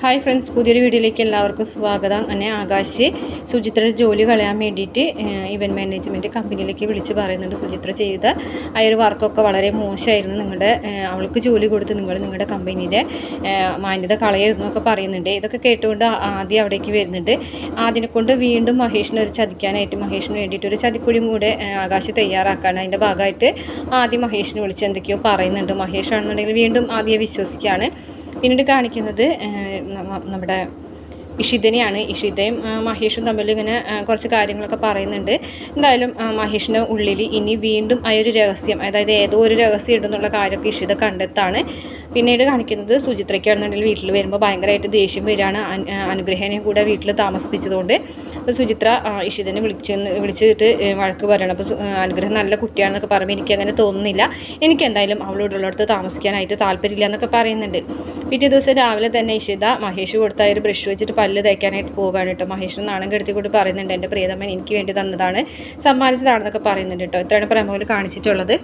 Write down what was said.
Hi friends, പുതിയൊരു വീഡിയോയിലേക്ക് എല്ലാവർക്കും സ്വാഗതം. അങ്ങനെ ആകാശ് സുചിത്രയുടെ ജോലി കളയാൻ വേണ്ടിയിട്ട് ഇവൻറ്റ് മാനേജ്മെൻറ്റ് കമ്പനിയിലേക്ക് വിളിച്ച് പറയുന്നുണ്ട്. സുചിത്ര ചെയ്ത ആ ഒരു വർക്കൊക്കെ വളരെ മോശമായിരുന്നു, അവൾക്ക് ജോലി കൊടുത്ത് നിങ്ങളുടെ കമ്പനിയുടെ മാന്യത കളയരുതെന്നൊക്കെ പറയുന്നുണ്ട്. ഇതൊക്കെ കേട്ടുകൊണ്ട് ആദ്യം അവിടേക്ക് വരുന്നുണ്ട്. അതിനെ കൊണ്ട് വീണ്ടും മഹേഷിനെ ഒരു ചതിക്കാനായിട്ട് മഹേഷിന് വേണ്ടിയിട്ട് ഒരു ചതിക്കുഴി കൂടെ ആകാശ് തയ്യാറാക്കാണ്. അതിൻ്റെ ഭാഗമായിട്ട് ആദ്യം മഹേഷിനെ വിളിച്ച് എന്തൊക്കെയോ പറയുന്നുണ്ട്. മഹേഷ് ആണെന്നുണ്ടെങ്കിൽ വീണ്ടും ആദ്യം വിശ്വസിക്കുകയാണ്. പിന്നീട് കാണിക്കുന്നത് നമ്മുടെ ഇഷിതനെയാണ്. ഇഷിതയും മഹേഷും തമ്മിൽ ഇങ്ങനെ കുറച്ച് കാര്യങ്ങളൊക്കെ പറയുന്നുണ്ട്. എന്തായാലും മഹേഷിൻ്റെ ഉള്ളിൽ ഇനി വീണ്ടും ആ ഒരു രഹസ്യം, അതായത് ഏതോ ഒരു രഹസ്യം ഉണ്ടെന്നുള്ള കാര്യമൊക്കെ ഇഷിത കണ്ടെത്താണ്. പിന്നീട് കാണിക്കുന്നത് സുചിത്രയ്ക്കാണെന്നുണ്ടെങ്കിൽ വീട്ടിൽ വരുമ്പോൾ ഭയങ്കരമായിട്ട് ദേഷ്യം വരികയാണ്. അനുഗ്രഹനെയും കൂടെ വീട്ടിൽ താമസിപ്പിച്ചതുകൊണ്ട് അപ്പോൾ സുചിത്ര ഇഷിതനെ വിളിച്ചിട്ട് വഴക്ക് പറയണം. അപ്പോൾ അനുഗ്രഹം നല്ല കുട്ടിയാണെന്നൊക്കെ പറയുമ്പോൾ എനിക്ക് അങ്ങനെ തോന്നുന്നില്ല, എനിക്ക് എന്തായാലും അവളോടുള്ളിടത്ത് താമസിക്കാനായിട്ട് താല്പര്യമില്ല എന്നൊക്കെ പറയുന്നുണ്ട്. പിറ്റേ ദിവസം രാവിലെ തന്നെ ഇഷിത മഹേഷ് കൊടുത്ത ഒരു ബ്രഷ് വെച്ചിട്ട് പല്ല് തേക്കാനായിട്ട് പോവുകയാണ് കേട്ടോ. മഹേഷിന് നാണം കെടുത്തിക്കൊണ്ട് പറയുന്നുണ്ട്, എൻ്റെ പ്രിയതമ്മൻ എനിക്ക് വേണ്ടി തന്നതാണ്, സമ്മാനിച്ചതാണെന്നൊക്കെ പറയുന്നുണ്ട് കേട്ടോ. ഇത്രയാണ് പ്രമോയിൽ കാണിച്ചിട്ടുള്ളത്.